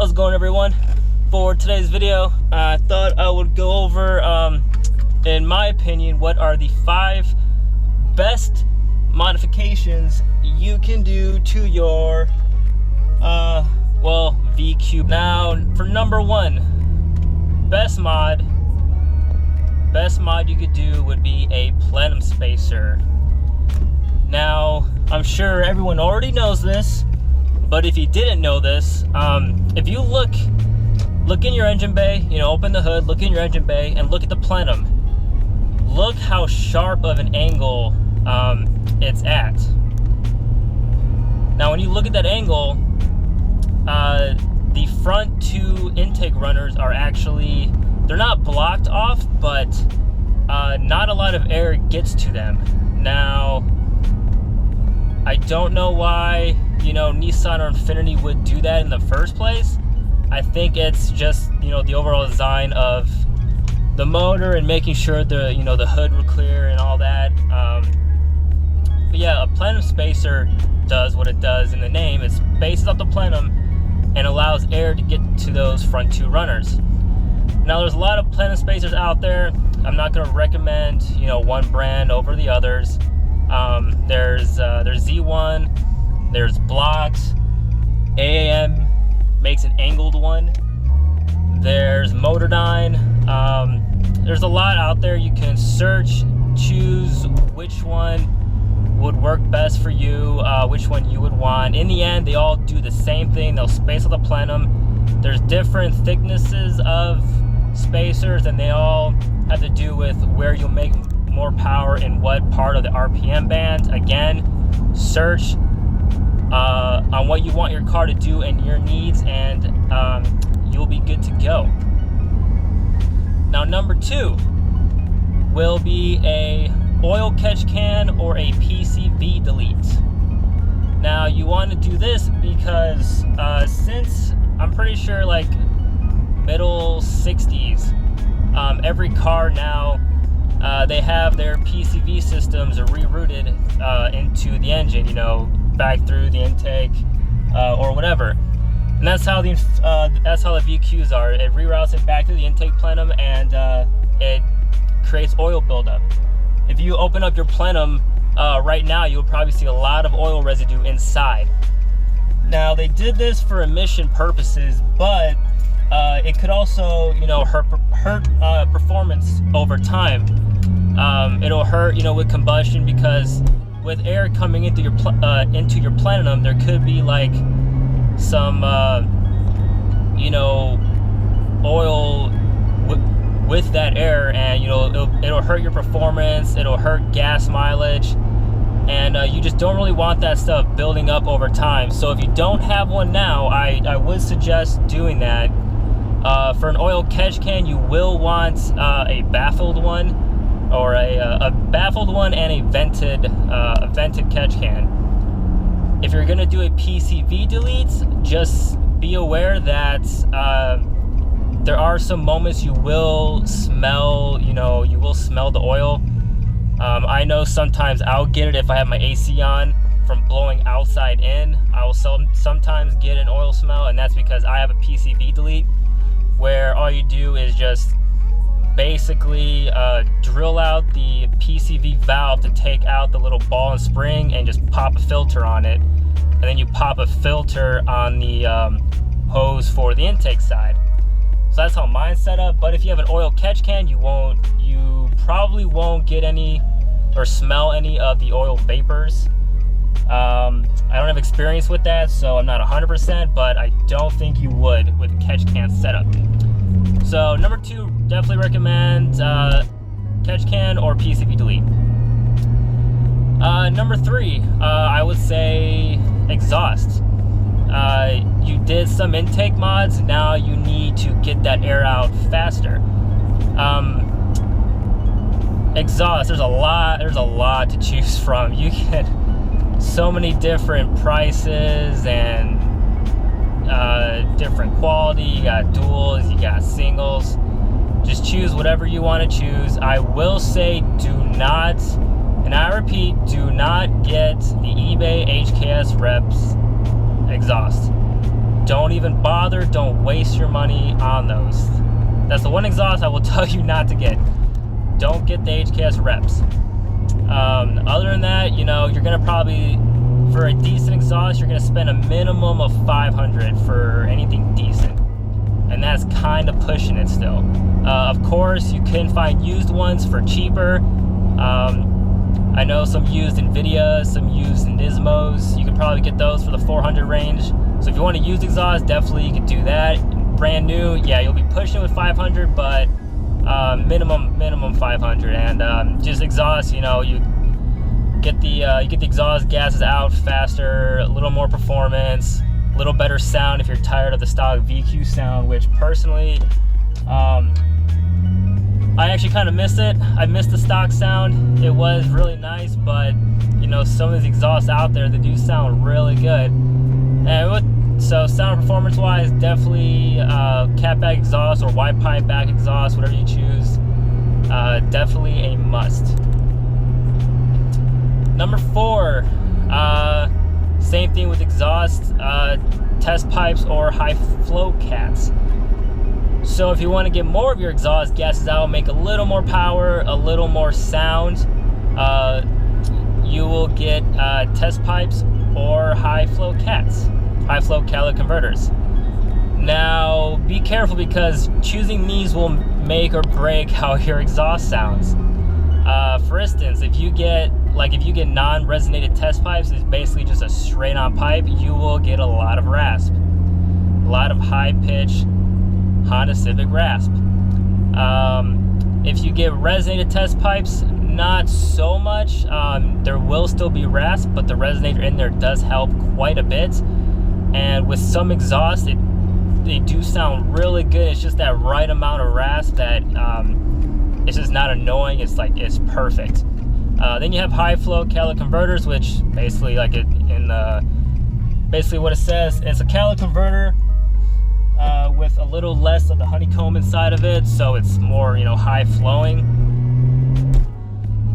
How's it going, everyone? For today's video, I thought I would go over, in my opinion, what are the 5 best modifications you can do to your, V-Cube. Now, for number 1, best mod you could do would be a Plenum Spacer. Now, I'm sure everyone already knows this, but if you didn't know this, if you look in your engine bay, open the hood, look in your engine bay, and look at the plenum. Look how sharp of an angle it's at. Now, when you look at that angle, the front 2 intake runners are actually, they're not blocked off, but not a lot of air gets to them. Now, I don't know why, Nissan or Infiniti would do that in the first place. I think it's just, the overall design of the motor and making sure the hood would clear and all that. But yeah, a Plenum Spacer does what it does in the name. It spaces up the plenum and allows air to get to those front 2 runners. Now, there's a lot of Plenum Spacers out there. I'm not going to recommend, one brand over the others. There's Z1, there's Blocks, AAM makes an angled one, there's Motordyne. There's a lot out there. You can search, choose which one would work best for you, which one you would want. In the end, they all do the same thing. They'll space out the plenum. There's different thicknesses of spacers, and they all have to do with where you'll make more power in what part of the RPM band. Again, search on what you want your car to do and your needs, and you'll be good to go. Now, number 2 will be a oil catch can or a Pcv Delete. Now, you want to do this because since I'm pretty sure like middle 60s, every car now, they have their PCV systems rerouted into the engine, back through the intake or whatever. And that's how the VQs are. It reroutes it back to the intake plenum, and it creates oil buildup. If you open up your plenum right now, you'll probably see a lot of oil residue inside. Now, they did this for emission purposes, but it could also, hurt performance over time. It'll hurt, with combustion, because with air coming into your plenum, there could be like some, oil with that air, and it'll hurt your performance. It'll hurt gas mileage, and you just don't really want that stuff building up over time. So if you don't have one now, I would suggest doing that. For an oil catch can, you will want a baffled one, or a baffled one and a vented catch can. If you're gonna do a PCV delete, just be aware that there are some moments you will smell, the oil. I know sometimes I'll get it if I have my AC on from blowing outside in. I will sometimes get an oil smell, and that's because I have a PCV delete, where all you do is just basically drill out the PCV valve to take out the little ball and spring, and just pop a filter on it, and then you pop a filter on the hose for the intake side. So that's how mine's set up. But if you have an oil catch can, you probably won't get any or smell any of the oil vapors. I don't have experience with that, so I'm not 100%, but I don't think you would with a catch can setup. So number 2, definitely recommend catch can or PCV delete. Number 3, I would say exhaust. You did some intake mods, now you need to get that air out faster. Exhaust, there's a lot to choose from. You get so many different prices and different quality. You got duals, you got singles. Just choose whatever you want to choose. I will say, do not, and I repeat, do not get the eBay HKS Reps exhaust. don't even bother. Don't waste your money on those. That's the one exhaust I will tell you not to get. Don't get the HKS reps. Other than that, you know, you're gonna probably, for a decent exhaust, you're gonna spend a minimum of $500 for anything decent, and that's kind of pushing it still. Of course, you can find used ones for cheaper. I know some used NVIDIA, some used Nismos. You can probably get those for the 400 range. So if you want to use exhaust, definitely you can do that. Brand new, yeah, you'll be pushing with 500, but minimum 500. And just exhaust, you know, you get the exhaust gases out faster, a little more performance, a little better sound if you're tired of the stock VQ sound, which personally, I actually kind of miss it. I miss the stock sound. It was really nice, but you know, some of these exhausts out there, they do sound really good. And so sound performance wise, definitely cat back exhaust or wide pipe back exhaust, whatever you choose, definitely a must. Number 4, same thing with exhaust, test pipes or high flow cats. So if you want to get more of your exhaust gases out, make a little more power, a little more sound, you will get test pipes or high flow cats, high flow catalytic converters. Now be careful, because choosing these will make or break how your exhaust sounds. For instance, if you get non-resonated test pipes, it's basically just a straight on pipe, you will get a lot of rasp, a lot of high pitch Honda Civic rasp. If you get resonated test pipes, not so much. There will still be rasp, but the resonator in there does help quite a bit. And with some exhausts, they do sound really good. It's just that right amount of rasp that it's just not annoying. It's like, it's perfect. Then you have high flow catalytic converters, which basically, like basically what it says, it's a catalytic converter with a little less of the honeycomb inside of it, so it's more, you know, high flowing.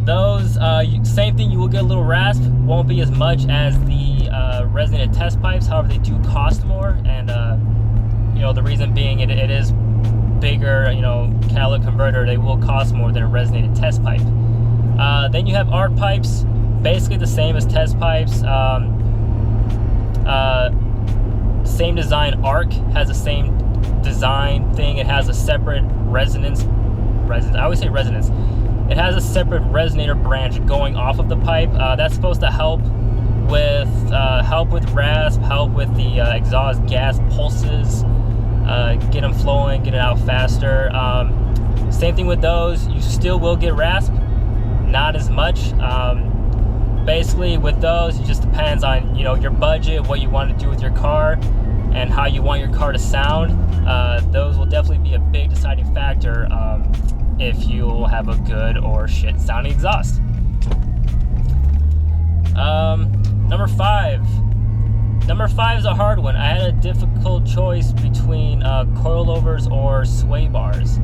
Those same thing, you will get a little rasp, won't be as much as the resonated test pipes. However, they do cost more, and you know, the reason being it is bigger, you know, catalytic converter, they will cost more than a resonated test pipe. Then you have arc pipes, basically the same as test pipes. Same design. Arc has the same design thing. It has a separate resonance. I always say resonance. It has a separate resonator branch going off of the pipe. That's supposed to help with rasp, help with the exhaust gas pulses, get them flowing, get it out faster. Same thing with those. You still will get rasp, not as much. Basically with those, it just depends on, you know, your budget, what you want to do with your car, and how you want your car to sound. Those will definitely be a big deciding factor if you'll have a good or shit sounding exhaust. Number 5. Number 5 is a hard one. I had a difficult choice between coilovers or sway bars.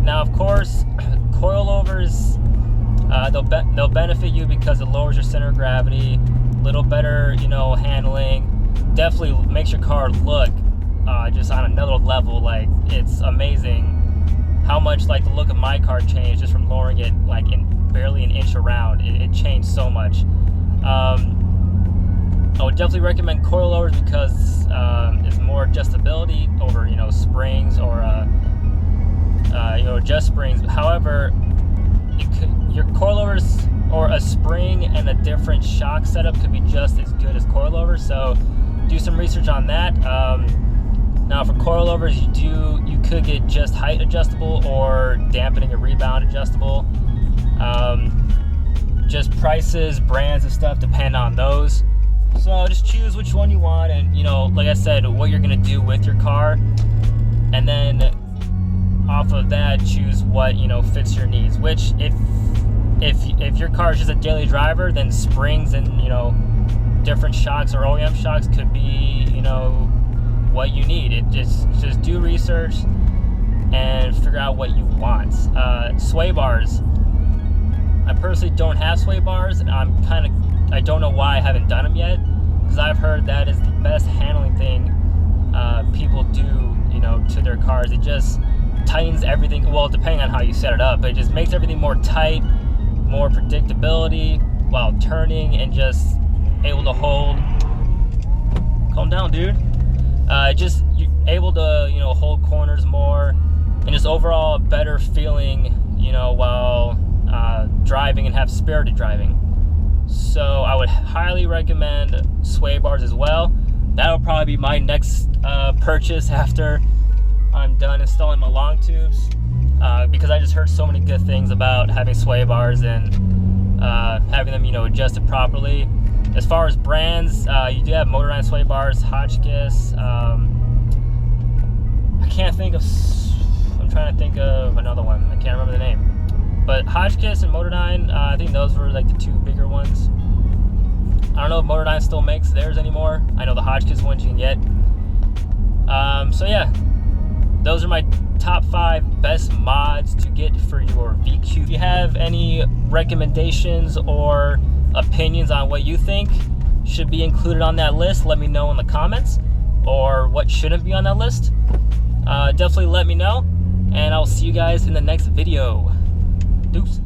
Now, of course, coilovers, they'll benefit you because it lowers your center of gravity, a little better, you know, handling. Definitely makes your car look just on another level. Like, it's amazing how much, like, the look of my car changed just from lowering it like in barely an inch around. It changed so much. I would definitely recommend coilovers because it's more adjustability over, you know, springs or you know, just springs. However, your coilovers or a spring and a different shock setup could be just as good as coilovers. So do some research on that. Now for coilovers, you could get just height adjustable or dampening and rebound adjustable. Just prices, brands and stuff depend on those. So just choose which one you want, and, you know, like I said, what you're gonna do with your car, and then off of that, choose what, you know, fits your needs. Which if your car is just a daily driver, then springs and, you know, different shocks or OEM shocks could be, you know, what you need. It just do research and figure out what you want. Sway bars. I personally don't have sway bars, and I don't know why I haven't done them yet, because I've heard that is the best handling thing people do, you know, to their cars. It just tightens everything, well, depending on how you set it up, but it just makes everything more tight, more predictability while turning, and just able to hold. Calm down, dude. Just you're able to, you know, hold corners more, and just overall better feeling, you know, while driving, and have spirited driving. So I would highly recommend sway bars as well. That'll probably be my next purchase after I'm done installing my long tubes, because I just heard so many good things about having sway bars and having them, you know, adjusted properly. As far as brands, you do have Motorline sway bars, Hotchkiss. I can't think of. I'm trying to think of another one. I can't remember the name. But Hotchkiss and Motorline, I think those were like the two bigger ones. I don't know if Motorline still makes theirs anymore. I know the Hotchkiss ones you can get. So yeah, those are my top 5 best mods to get for your VQ. If you have any recommendations or opinions on what you think should be included on that list, let me know in the comments, or what shouldn't be on that list. Definitely let me know, and I'll see you guys in the next video. Deuce.